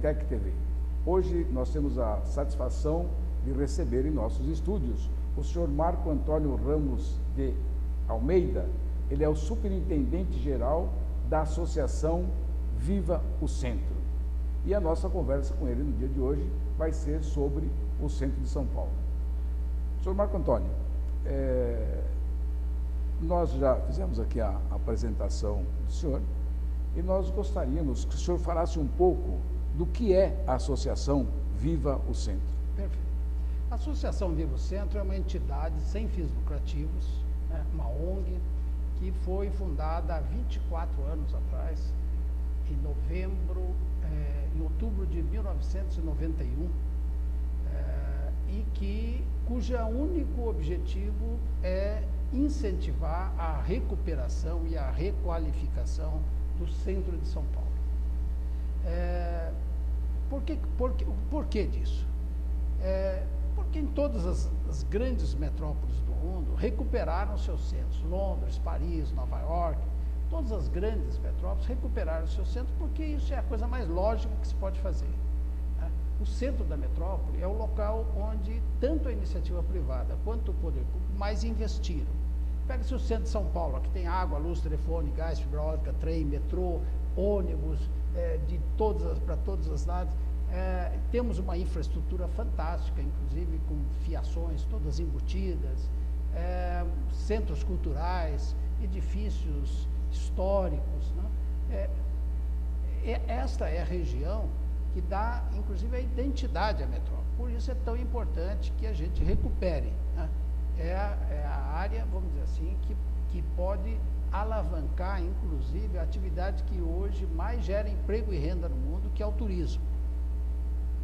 Tech TV. Hoje nós temos a satisfação de receber em nossos estúdios o senhor Marco Antônio Ramos de Almeida. Ele é o superintendente-geral da Associação Viva o Centro. E a nossa conversa com ele no dia de hoje vai ser sobre o centro de São Paulo. Senhor Marco Antônio, nós já fizemos aqui a apresentação do senhor e nós gostaríamos que o senhor falasse um pouco do que é a Associação Viva o Centro. Perfeito. A Associação Viva o Centro é uma entidade sem fins lucrativos, né, uma ONG, que foi fundada há 24 anos atrás, em outubro de 1991, e cujo único objetivo é incentivar a recuperação e a requalificação do centro de São Paulo. Por que disso? Porque em todas as grandes metrópoles do mundo recuperaram seus centros, Londres, Paris, Nova York, todas as grandes metrópoles recuperaram seus centros porque isso é a coisa mais lógica que se pode fazer. O centro da metrópole é o local onde tanto a iniciativa privada quanto o poder público mais investiram. Pega-se o centro de São Paulo, aqui tem água, luz, telefone, gás, fibra ótica, trem, metrô, ônibus, para todas as lados. Temos uma infraestrutura fantástica, inclusive com fiações todas embutidas, centros culturais, edifícios históricos, né? Esta é a região que dá, inclusive, a identidade à metrópole. Por isso é tão importante que a gente recupere, né? É a área, vamos dizer assim, que pode alavancar, inclusive, a atividade que hoje mais gera emprego e renda no mundo, que é o turismo.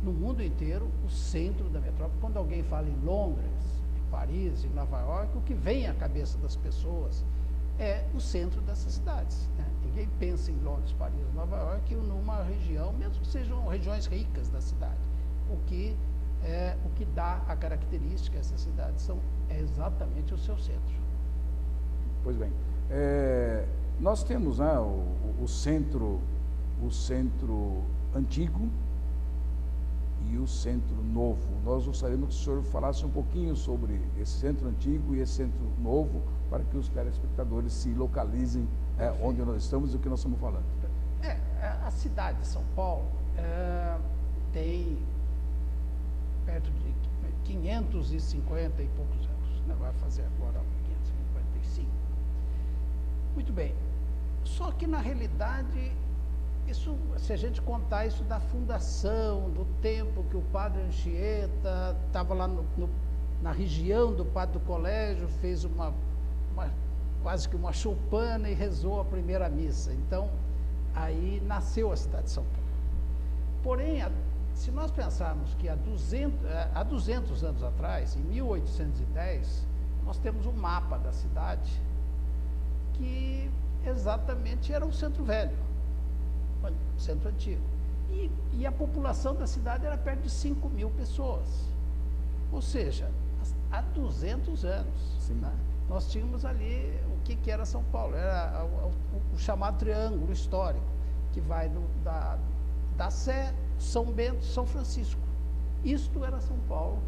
No mundo inteiro, o centro da metrópole, quando alguém fala em Londres, em Paris, em Nova York, o que vem à cabeça das pessoas é o centro dessas cidades, né? Ninguém pensa em Londres, Paris, Nova York numa região, mesmo que sejam regiões ricas da cidade. O que dá a característica dessas cidades é exatamente o seu centro. Pois bem, nós temos, né, o centro antigo e o centro novo. Nós gostaríamos que o senhor falasse um pouquinho sobre esse centro antigo e esse centro novo, para que os telespectadores se localizem onde nós estamos e o que nós estamos falando. A cidade de São Paulo tem perto de 550 e poucos anos, né? Vai fazer agora 555. Muito bem. Só que, na realidade, isso, se a gente contar isso da fundação, do tempo que o padre Anchieta estava lá na região do pátio do colégio, fez quase que uma choupana e rezou a primeira missa. Então, aí nasceu a cidade de São Paulo. Porém, se nós pensarmos que há 200 anos atrás, em 1810, nós temos um mapa da cidade que exatamente era o centro velho, o centro antigo. E a população da cidade era perto de 5 mil pessoas. Ou seja, há 200 anos, né, nós tínhamos ali o que era São Paulo. Era o chamado triângulo histórico, que vai da Sé, São Bento, São Francisco. Isto era São Paulo,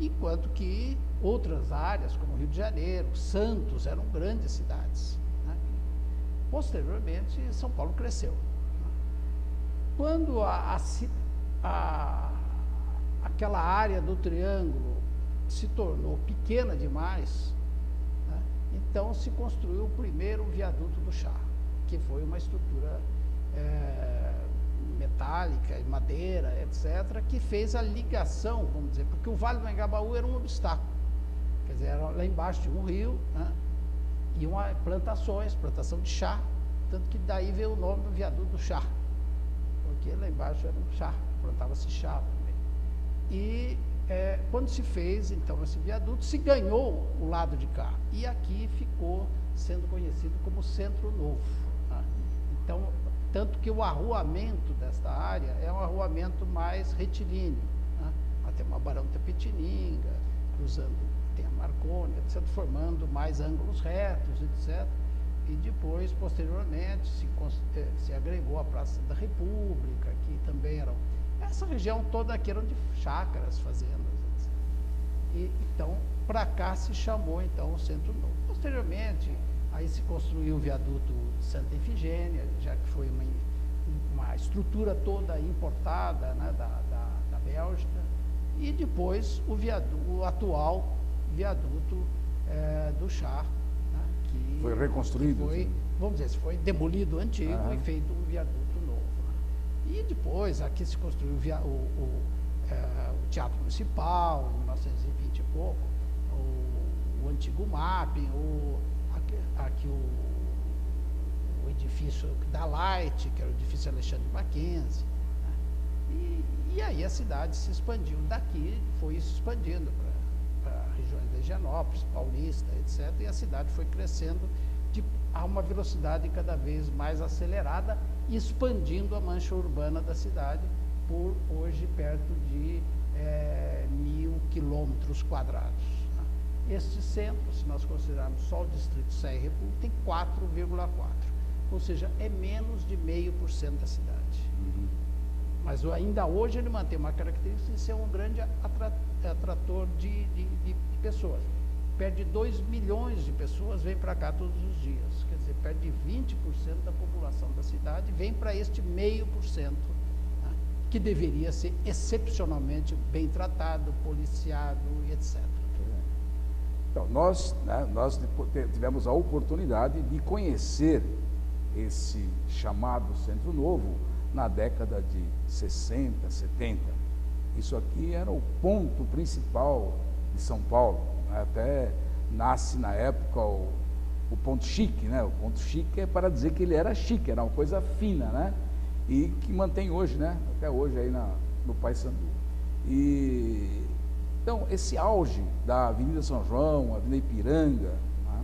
enquanto que outras áreas, como Rio de Janeiro, Santos, eram grandes cidades, né? Posteriormente, São Paulo cresceu. Quando aquela área do triângulo se tornou pequena demais, né, então se construiu o primeiro viaduto do Chá, que foi uma estrutura metálica, madeira, etc., que fez a ligação, vamos dizer, porque o Vale do Engabaú era um obstáculo. Quer dizer, era lá embaixo de um rio, né, e plantação de chá, tanto que daí veio o nome do viaduto do Chá, porque lá embaixo era um chá, plantava-se chá também. E quando se fez, então, esse viaduto, se ganhou o lado de cá, e aqui ficou sendo conhecido como Centro Novo, né? Então, tanto que o arruamento desta área é um arruamento mais retilíneo, né? Até uma Barão de Tapetininga, cruzando, tem a Marconi, etc., formando mais ângulos retos, etc., e depois, posteriormente, se agregou a Praça da República, que também era essa região toda aqui era de chácaras, fazendas, etc. E, então, para cá se chamou, então, o Centro Novo. Posteriormente, aí se construiu o viaduto de Santa Efigênia, já que foi uma estrutura toda importada, né, da Bélgica, e depois o atual viaduto do Chá, né, que foi reconstruído. Vamos dizer, foi demolido o antigo e feito um viaduto novo. Né? E depois aqui se construiu o Teatro Municipal, em 1920 e pouco, o antigo MAP, aqui o edifício da Light, que era o edifício Alexandre Mackenzie. Né? E aí a cidade se expandiu daqui, foi se expandindo para regiões de Higienópolis, Paulista, etc. E a cidade foi crescendo a uma velocidade cada vez mais acelerada, expandindo a mancha urbana da cidade por hoje perto de 1.000 quilômetros quadrados. Né? Este centro, se nós considerarmos só o distrito Sé e República, tem 4,4, ou seja, é menos de 0,5% da cidade. Mas ainda hoje ele mantém uma característica de ser um grande atrator de pessoas. Perto de 2 milhões de pessoas vêm para cá todos os dias. Quer dizer, perto de 20% da população da cidade vem para este 0,5%, né, que deveria ser excepcionalmente bem tratado, policiado e etc. Então, nós tivemos a oportunidade de conhecer esse chamado Centro Novo na década de 60, 70. Isso aqui era o ponto principal de São Paulo. Até nasce na época o ponto chique, né? O ponto chique é para dizer que ele era chique, era uma coisa fina, né? E que mantém hoje, né? Até hoje aí no Paissandu. E então esse auge da Avenida São João, Avenida Ipiranga, né?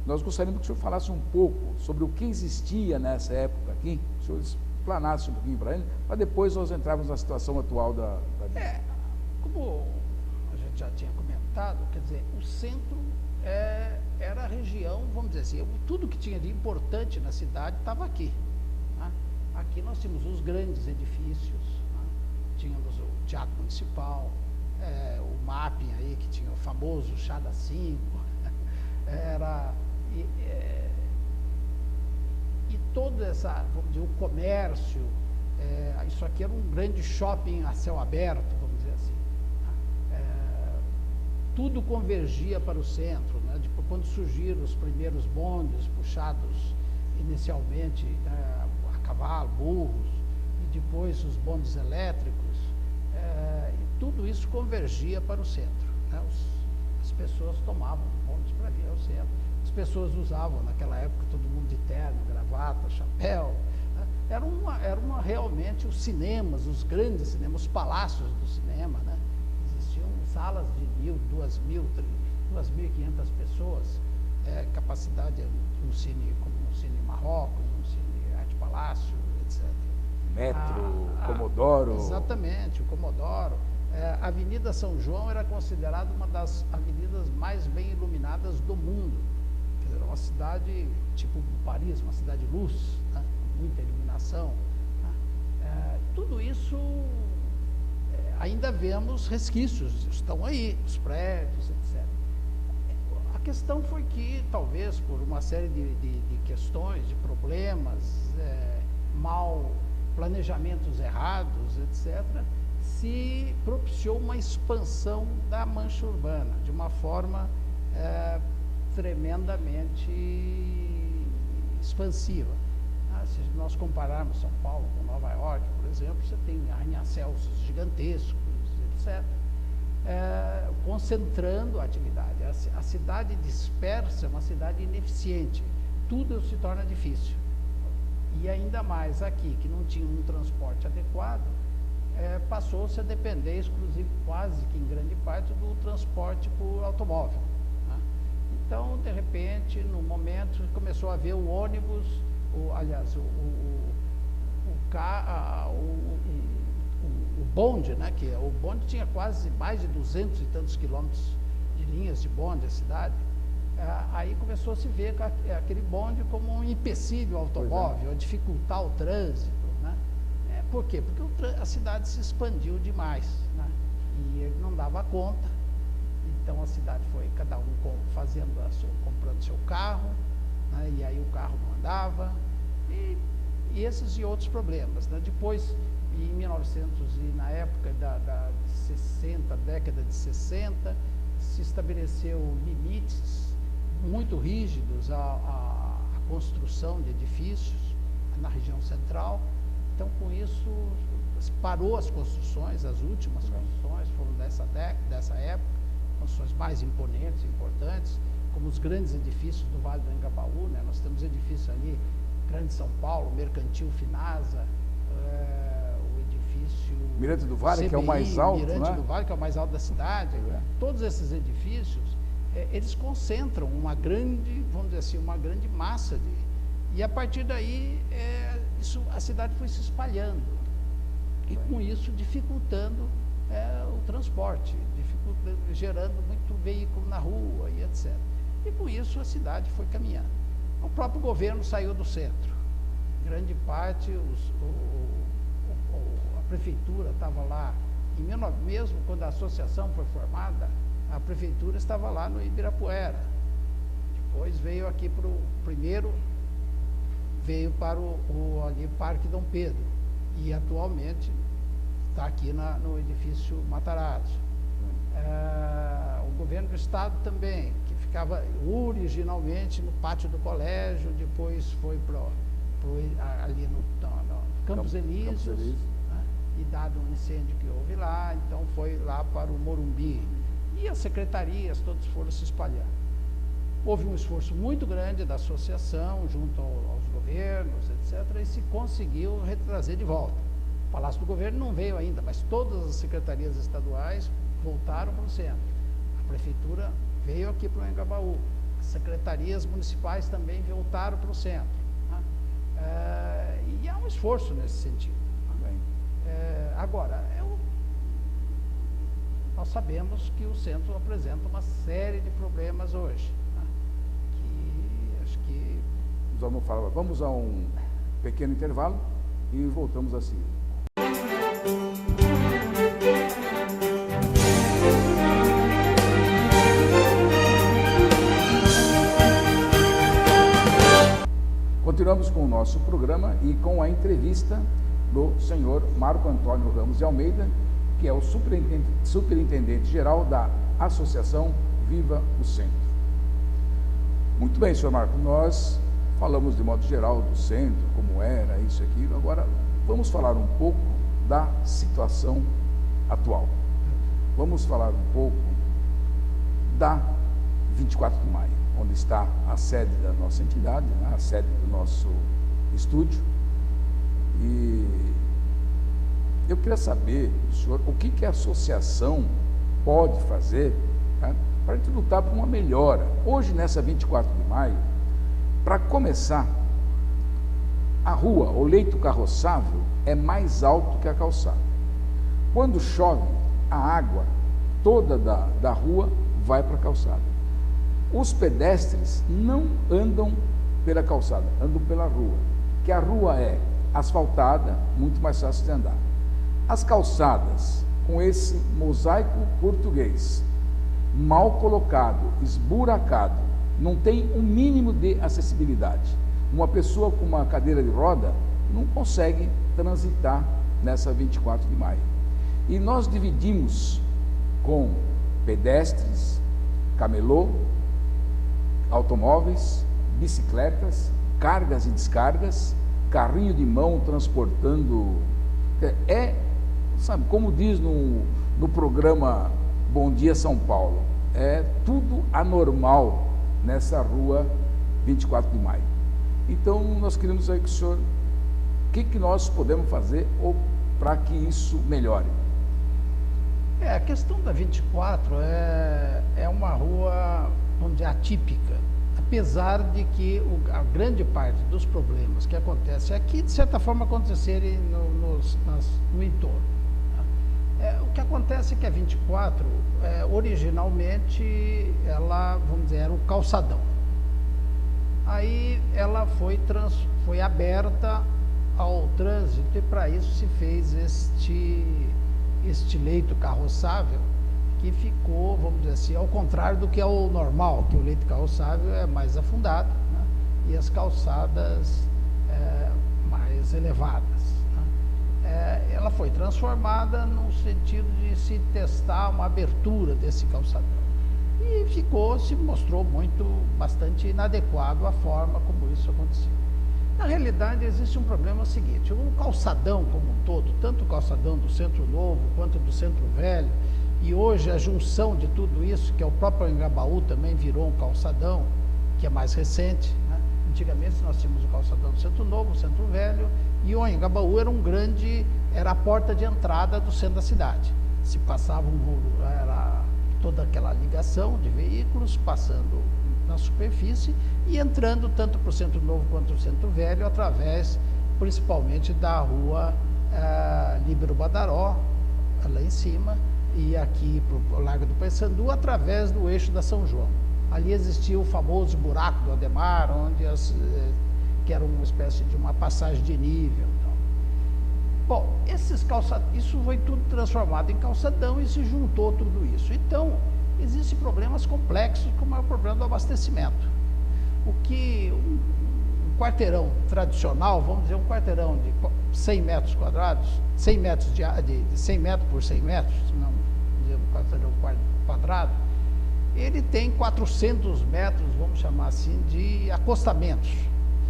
Nós gostaríamos que o senhor falasse um pouco sobre o que existia nessa época aqui, o senhor explanasse um pouquinho para ele, para depois nós entrarmos na situação atual da como já tinha comentado, quer dizer, o centro era a região, vamos dizer assim, tudo que tinha de importante na cidade estava aqui. Né? Aqui nós tínhamos os grandes edifícios, né? Tínhamos o Teatro Municipal, o MAP aí, que tinha o famoso Chá das 5, e toda essa, vamos dizer, o comércio, isso aqui era um grande shopping a céu aberto, vamos dizer assim. Tudo convergia para o centro, né? Depois, quando surgiram os primeiros bondes puxados inicialmente a cavalo, burros, e depois os bondes elétricos, e tudo isso convergia para o centro. Né? As pessoas tomavam bondes para vir ao centro. As pessoas usavam, naquela época, todo mundo de terno, gravata, chapéu. Né? Era realmente os cinemas, os grandes cinemas, os palácios do cinema, né? Salas de 1.000, 2.000, 2.500 pessoas, capacidade um cine como um Cine Marrocos, um Cine Arte Palácio, etc. Metro, Comodoro. Exatamente, o Comodoro. A Avenida São João era considerada uma das avenidas mais bem iluminadas do mundo. Quer dizer, uma cidade tipo Paris, uma cidade de luz, né? Muita iluminação. Né? Tudo isso ainda vemos resquícios, estão aí, os prédios, etc. A questão foi que, talvez por uma série de questões, de problemas, mal planejamentos errados, etc., se propiciou uma expansão da mancha urbana, de uma forma tremendamente expansiva. Se nós compararmos São Paulo com Nova York, por exemplo, você tem arranha-céus gigantescos, etc., concentrando a atividade. A cidade dispersa é uma cidade ineficiente, tudo se torna difícil. E ainda mais aqui, que não tinha um transporte adequado, passou-se a depender exclusivo, quase que em grande parte, do transporte por automóvel. Né? Então, de repente, no momento, começou a haver o ônibus, o bonde, né, que o bonde tinha quase mais de 200 e tantos quilômetros de linhas de bonde a cidade. Aí começou a se ver aquele bonde como um empecilho ao automóvel, a dificultar o trânsito, né? Por quê? Porque a cidade se expandiu demais, né? E ele não dava conta. Então a cidade foi cada um comprando seu carro, né? E aí o carro não andava, e esses e outros problemas, né? Depois, em 1900 e na época década de 60, se estabeleceu limites muito rígidos à construção de edifícios na região central. Então, com isso, parou as construções, as últimas construções foram dessa época, construções mais imponentes, importantes, como os grandes edifícios do Vale do Engabaú, né? Nós temos edifícios ali, Grande São Paulo, Mercantil Finasa, o edifício Mirante do Vale, CBI, que é o mais alto, Mirante né? do Vale, que é o mais alto da cidade. Todos esses edifícios, eles concentram uma grande, vamos dizer assim, uma grande massa e a partir daí a cidade foi se espalhando e com isso dificultando o transporte, gerando muito veículo na rua e etc. E com isso a cidade foi caminhando. O próprio governo saiu do centro. Grande parte, a prefeitura estava lá, mesmo quando a associação foi formada, a prefeitura estava lá no Ibirapuera. Depois veio aqui veio para ali Parque Dom Pedro. E atualmente está aqui no edifício Matarazzo. O governo do estado também, que ficava originalmente no pátio do colégio, depois foi ali no Campos Elíseos, né? E dado um incêndio que houve lá, então foi lá para o Morumbi. E as secretarias todas foram se espalhando. Houve um esforço muito grande da associação, junto aos governos, etc., e se conseguiu retrazer de volta. O Palácio do Governo não veio ainda, mas todas as secretarias estaduais voltaram para o centro. A prefeitura veio aqui para o Engabaú. As secretarias municipais também voltaram para o centro. Né? E há um esforço nesse sentido. Agora, nós sabemos que o centro apresenta uma série de problemas hoje. Né? Que acho que... Vamos a um pequeno intervalo e voltamos a seguir. Continuamos com o nosso programa e com a entrevista do senhor Marco Antônio Ramos de Almeida, que é o superintendente-geral da Associação Viva o Centro. Muito bem, senhor Marco, nós falamos de modo geral do centro, como era, isso e aquilo. Agora, vamos falar um pouco da situação atual. Vamos falar um pouco da 24 de maio, onde está a sede da nossa entidade, né, a sede do nosso estúdio. E eu queria saber, senhor, o que a associação pode fazer, tá, para a gente lutar por uma melhora. Hoje, nessa 24 de maio, para começar, a rua, o leito carroçável, é mais alto que a calçada. Quando chove, a água toda da rua vai para a calçada. Os pedestres não andam pela calçada, andam pela rua, que a rua é asfaltada, muito mais fácil de andar. As calçadas, com esse mosaico português, mal colocado, esburacado, não tem um mínimo de acessibilidade. Uma pessoa com uma cadeira de roda não consegue transitar nessa 24 de maio. E nós dividimos com pedestres, camelô, automóveis, bicicletas, cargas e descargas, carrinho de mão transportando. Sabe, como diz no programa Bom Dia São Paulo, é tudo anormal nessa rua 24 de maio. Então, nós queremos saber que o senhor, o que nós podemos fazer para que isso melhore? A questão da 24 é uma rua, vamos dizer, atípica, apesar de que a grande parte dos problemas que acontecem aqui, de certa forma, acontecerem no entorno. O que acontece é que a 24, originalmente, ela, vamos dizer, era um calçadão. Aí ela foi aberta ao trânsito, e para isso se fez este leito carroçável, que ficou, vamos dizer assim, ao contrário do que é o normal, que o leito carroçável é mais afundado, né, e as calçadas mais elevadas, né. Ela foi transformada no sentido de se testar uma abertura desse calçadão. E se mostrou bastante inadequado a forma como isso aconteceu. Na realidade, existe um problema seguinte: o calçadão como um todo, tanto o calçadão do Centro Novo quanto do Centro Velho, e hoje a junção de tudo isso, que é o próprio Anhangabaú, também virou um calçadão, que é mais recente, né? Antigamente nós tínhamos o calçadão do Centro Novo, o Centro Velho, e o Anhangabaú era a porta de entrada do centro da cidade. Se passava era toda aquela ligação de veículos passando na superfície e entrando tanto para o Centro Novo quanto o Centro Velho, através principalmente da rua Líbero Badaró, lá em cima, e aqui para o Largo do Paissandu, através do eixo da São João. Ali existia o famoso buraco do Ademar, que era uma espécie de uma passagem de nível. Então. Bom, isso foi tudo transformado em calçadão e se juntou tudo isso. Então, existem problemas complexos, como é o problema do abastecimento. O que um quarteirão tradicional, vamos dizer, um quarteirão de 100 metros quadrados, 100 metros de 100 metros por 100 metros, não dizer um quarteirão quadrado, ele tem 400 metros, vamos chamar assim, de acostamentos,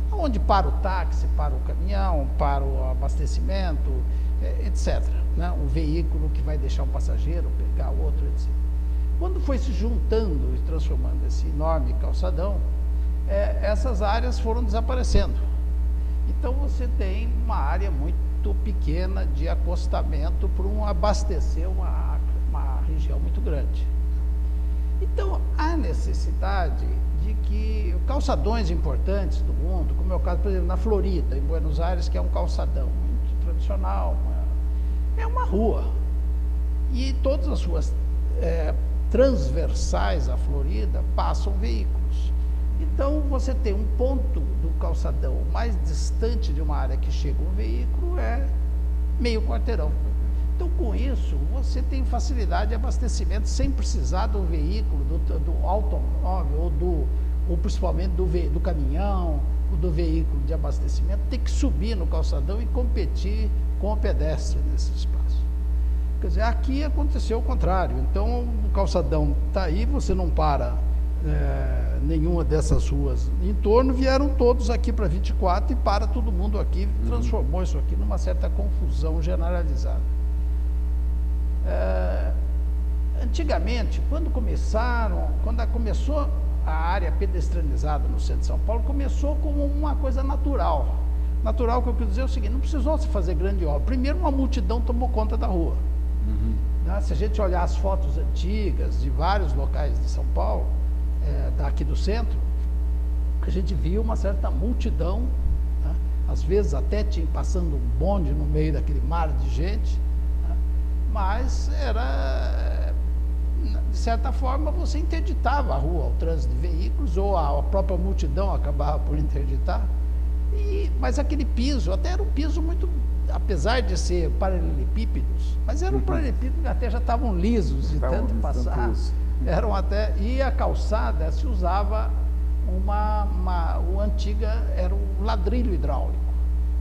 onde para o táxi, para o caminhão, para o abastecimento, etc. Né? Um veículo que vai deixar um passageiro, pegar outro, etc. Quando foi se juntando e transformando esse enorme calçadão, essas áreas foram desaparecendo. Então você tem uma área muito pequena de acostamento para abastecer uma região muito grande. Então há necessidade de que calçadões importantes do mundo, como é o caso, por exemplo, na Florida, em Buenos Aires, que é um calçadão muito tradicional, é uma rua, e todas as ruas transversais à Florida passam veículos. Então você tem um ponto do calçadão mais distante de uma área que chega um veículo, meio quarteirão. Então, com isso, você tem facilidade de abastecimento sem precisar do veículo, do automóvel, ou principalmente do caminhão, ou do veículo de abastecimento, tem que subir no calçadão e competir com o pedestre nesse espaço. Quer dizer, aqui aconteceu o contrário. Então, o calçadão está aí, você não para nenhuma dessas ruas em torno, vieram todos aqui para 24 e para todo mundo aqui, transformou isso aqui numa certa confusão generalizada. Antigamente, quando começou a área pedestranizada no centro de São Paulo, começou como uma coisa natural. Natural, que eu quero dizer é o seguinte: não precisou se fazer grande obra. Primeiro, uma multidão tomou conta da rua. Se a gente olhar as fotos antigas de vários locais de São Paulo, daqui do centro, a gente viu uma certa multidão, né? Às vezes até tinha passando um bonde no meio daquele mar de gente, né? Mas de certa forma, você interditava a rua ao trânsito de veículos, ou a própria multidão acabava por interditar, mas aquele piso, até era um piso muito, apesar de ser paralelepípedos, mas era um paralelepípedo que até já estavam lisos de tanto passar. E a calçada se usava era o ladrilho hidráulico.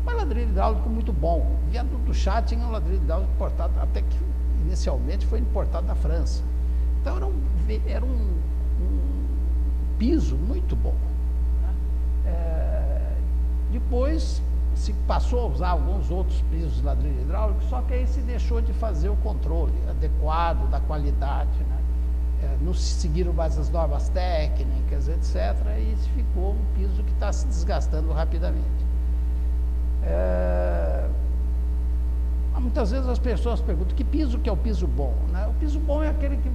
Mas ladrilho hidráulico muito bom. O viaduto do Chá tinha um ladrilho hidráulico importado, até que inicialmente foi importado da França. Então era um piso muito bom. Depois se passou a usar alguns outros pisos de ladrilho hidráulico, só que aí se deixou de fazer o controle adequado da qualidade, né? Não se seguiram mais as normas técnicas, etc., e ficou um piso que está se desgastando rapidamente. Muitas vezes as pessoas perguntam: que piso que é o piso bom? Né? O piso bom é aquele que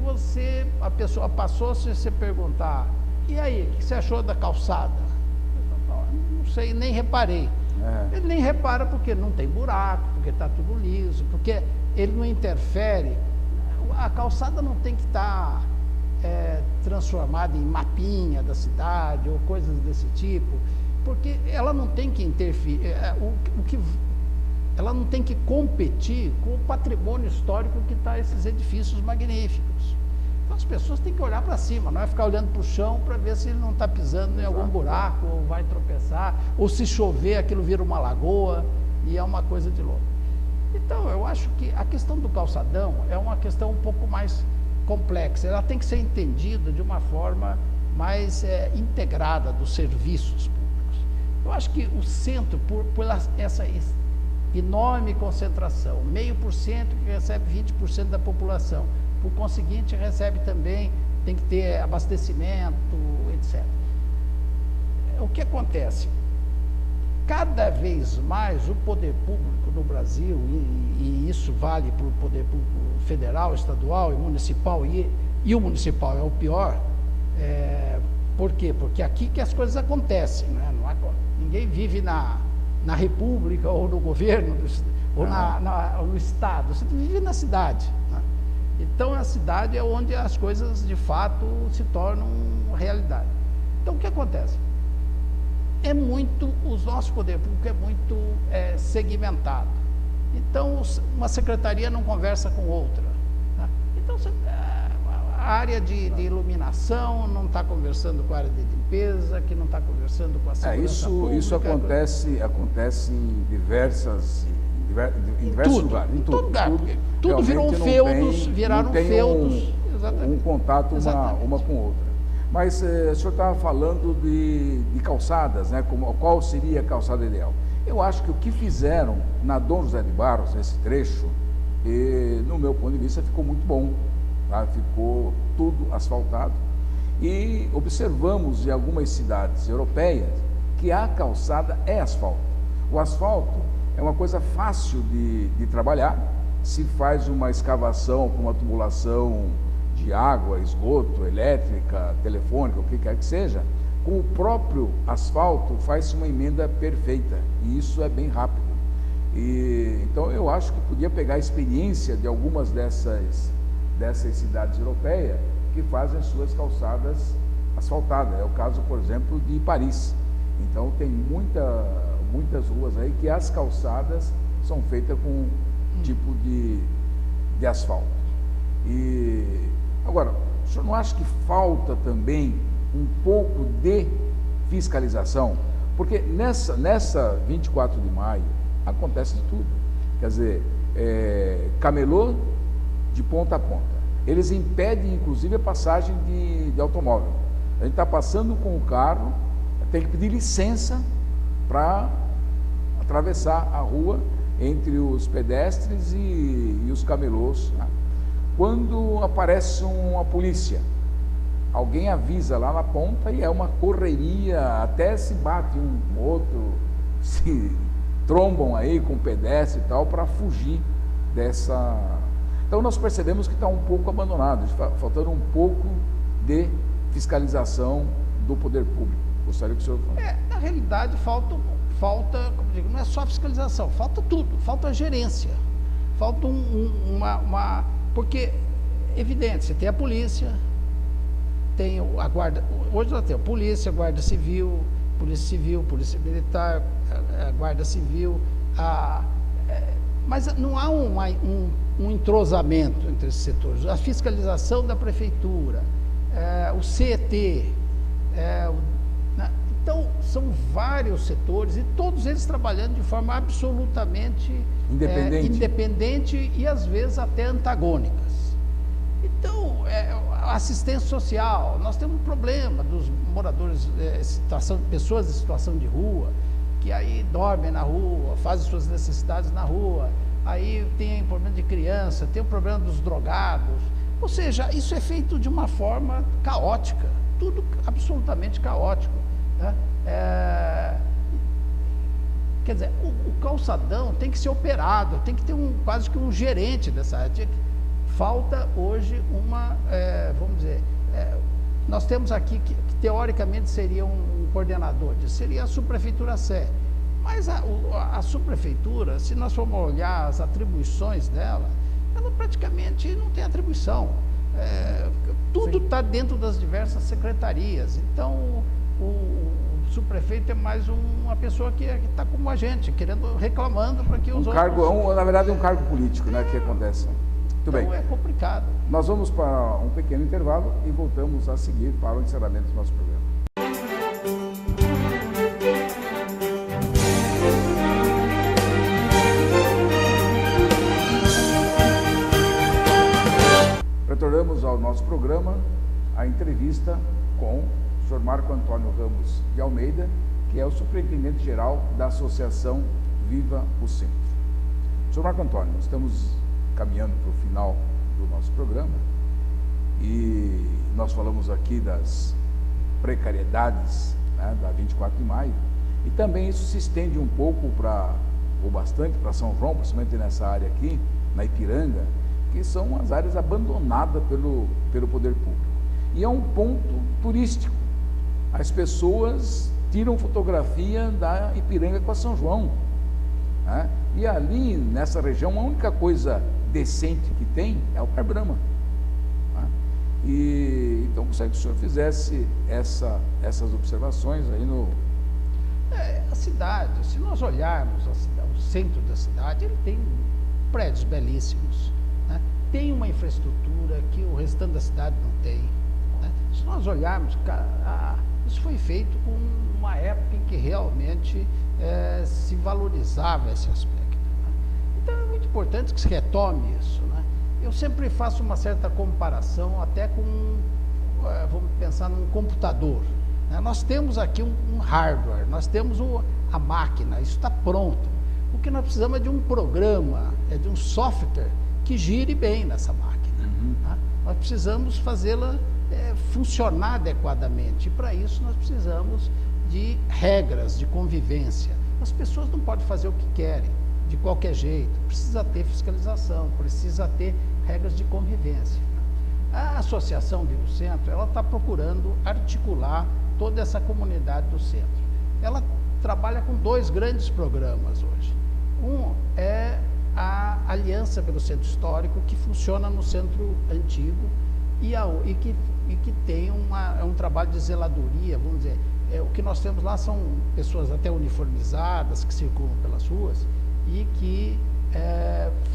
a pessoa passou, se você perguntar: e aí, o que você achou da calçada? Não sei, nem reparei. Ele nem repara porque não tem buraco, porque está tudo liso, porque ele não interfere. A calçada não tem que estar transformada em mapinha da cidade ou coisas desse tipo, porque ela não tem que interferir. O que ela não tem que competir com o patrimônio histórico que está esses edifícios magníficos. Então as pessoas têm que olhar para cima, não é ficar olhando para o chão para ver se ele não está pisando em algum buraco, ou vai tropeçar, ou se chover aquilo vira uma lagoa, e é uma coisa de louco. Então eu acho que a questão do calçadão é uma questão um pouco mais complexa, ela tem que ser entendida de uma forma mais integrada dos serviços públicos. Eu acho que o centro, por essa enorme concentração, 0,5% que recebe 20% da população, por conseguinte recebe também, tem que ter abastecimento, etc. O que acontece? Cada vez mais o poder público no Brasil, e isso vale para o poder público federal, estadual e municipal, e o municipal é o pior, por quê? Porque aqui que as coisas acontecem, né? Ninguém vive na república ou no governo, ou no estado, você vive na cidade, né? Então a cidade é onde as coisas de fato se tornam realidade. Então o que acontece? O nosso poder público é muito segmentado. Então uma secretaria não conversa com outra, né? Então a área de iluminação não está conversando com a área de limpeza, que não está conversando com a segurança pública. Isso acontece em diversos lugares. Em todo lugar. Tudo virou feudos, viraram feudos. Um contato uma com outra. Mas o senhor estava falando de calçadas, né? Qual seria a calçada ideal? Eu acho que o que fizeram na Dom José de Barros, nesse trecho, no meu ponto de vista, ficou muito bom. Tá? Ficou tudo asfaltado. E observamos em algumas cidades europeias que a calçada é asfalto. O asfalto é uma coisa fácil de trabalhar, se faz uma escavação com uma tubulação de água, esgoto, elétrica, telefônica, o que quer que seja, com o próprio asfalto faz-se uma emenda perfeita, e isso é bem rápido. Então eu acho que podia pegar a experiência de algumas dessas cidades europeias que fazem suas calçadas asfaltadas. É o caso, por exemplo, de Paris. Então tem muitas ruas aí que as calçadas são feitas com tipo de asfalto. Agora, o senhor não acha que falta também um pouco de fiscalização? Porque nessa 24 de maio acontece de tudo. Quer dizer, camelô de ponta a ponta. Eles impedem, inclusive, a passagem de automóvel. A gente está passando com o carro, tem que pedir licença para atravessar a rua entre os pedestres e os camelôs, né? Quando aparece uma polícia, alguém avisa lá na ponta e é uma correria, até se bate um com outro, se trombam aí com pedestre e tal, para fugir dessa... Então nós percebemos que está um pouco abandonado, faltando um pouco de fiscalização do poder público. Gostaria que o senhor falasse. Na realidade falta, como digo, não é só fiscalização, falta tudo, falta gerência, falta porque, evidente, você tem a polícia, tem a guarda, hoje nós temos polícia, guarda civil, polícia militar, a guarda civil, mas não há um entrosamento entre esses setores. A fiscalização da prefeitura, o CET, então são vários setores e todos eles trabalhando de forma absolutamente independente e às vezes até antagônicas. Então, assistência social, nós temos um problema dos moradores, pessoas em situação de rua, que aí dormem na rua, fazem suas necessidades na rua, aí tem problema de criança, tem o problema dos drogados, ou seja, isso é feito de uma forma caótica, tudo absolutamente caótico, né? Quer dizer, o calçadão tem que ser operado, tem que ter quase que um gerente dessa área. Falta hoje vamos dizer, nós temos aqui que teoricamente seria um coordenador disso, seria a subprefeitura Sé. Mas a subprefeitura, se nós formos olhar as atribuições dela, ela praticamente não tem atribuição. Tudo está dentro das diversas secretarias. Então, o subprefeito é mais uma pessoa que está como a gente, reclamando para que os outros... Na verdade, é um cargo político, né, que acontece. Muito bem. Então é complicado. Nós vamos para um pequeno intervalo e voltamos a seguir para o encerramento do nosso programa. Retornamos ao nosso programa, a entrevista com o Sr. Marco Antônio Ramos de Almeida, que é o superintendente-geral da Associação Viva o Centro. Sr. Marco Antônio, nós estamos caminhando para o final do nosso programa e nós falamos aqui das precariedades, né, da 24 de maio, e também isso se estende um pouco ou bastante para São João, principalmente nessa área aqui, na Ipiranga, que são as áreas abandonadas pelo poder público. E é um ponto turístico. As pessoas tiram fotografia da Ipiranga com a São João, né? E ali, nessa região, a única coisa decente que tem é o Bar Brahma, né? E então, gostaria que o senhor fizesse essas observações aí no... A cidade, se nós olharmos o centro da cidade, ele tem prédios belíssimos, né? Tem uma infraestrutura que o restante da cidade não tem, né? Se nós olharmos, isso foi feito com uma época em que realmente se valorizava esse aspecto, né? Então é muito importante que se retome isso, né? Eu sempre faço uma certa comparação até com, vamos pensar num computador, né? Nós temos aqui um hardware, nós temos a máquina, isso está pronto. O que nós precisamos é de um programa, de um software que gire bem nessa máquina, né? Nós precisamos fazê-la funcionar adequadamente, e para isso nós precisamos de regras de convivência. As pessoas não podem fazer o que querem, de qualquer jeito, precisa ter fiscalização, precisa ter regras de convivência. A Associação Viva o Centro, ela está procurando articular toda essa comunidade do centro. Ela trabalha com 2 grandes programas hoje. Um é a Aliança pelo Centro Histórico, que funciona no centro antigo e que tem um trabalho de zeladoria, vamos dizer. O que nós temos lá são pessoas até uniformizadas, que circulam pelas ruas e que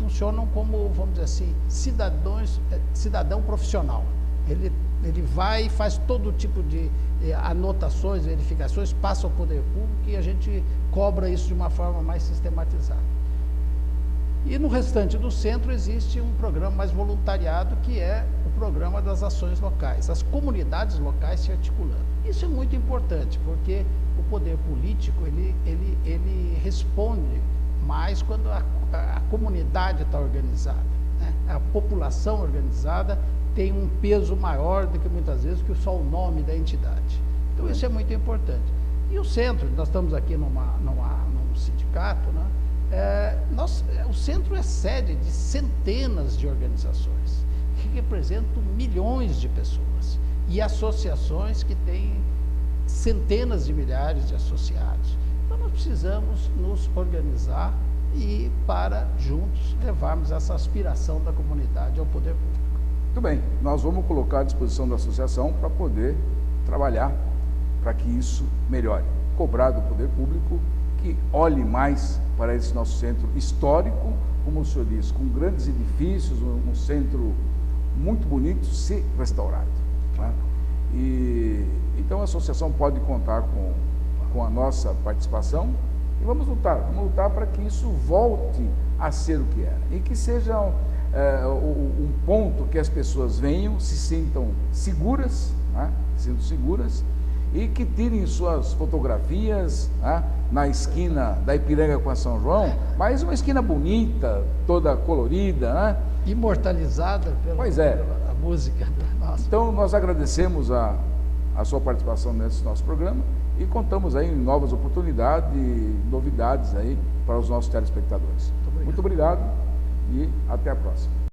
funcionam como, vamos dizer assim, cidadão profissional. Ele vai e faz todo tipo de anotações, verificações, passa ao poder público e a gente cobra isso de uma forma mais sistematizada. E no restante do centro existe um programa mais voluntariado, que é o programa das ações locais, as comunidades locais se articulando. Isso é muito importante, porque o poder político, ele responde mais quando a comunidade está organizada, né? A população organizada tem um peso maior do que muitas vezes que só o nome da entidade. Então isso é muito importante. E o centro, nós estamos aqui num sindicato, né? O centro é sede de centenas de organizações que representam milhões de pessoas e associações que têm centenas de milhares de associados. Então nós precisamos nos organizar e para juntos levarmos essa aspiração da comunidade ao poder público. Muito bem, nós vamos colocar à disposição da associação para poder trabalhar para que isso melhore. Cobrar do poder público que olhe mais para esse nosso centro histórico, como o senhor disse, com grandes edifícios, um centro muito bonito, se restaurado, né? E então a associação pode contar com a nossa participação e vamos lutar para que isso volte a ser o que era e que seja um ponto que as pessoas venham, se sintam seguras, né? E que tirem suas fotografias, né, na esquina da Ipiranga com a São João, mas uma esquina bonita, toda colorida, né? Imortalizada pela música. Nossa. Então nós agradecemos a sua participação nesse nosso programa e contamos aí em novas oportunidades e novidades aí para os nossos telespectadores. Muito obrigado e até a próxima.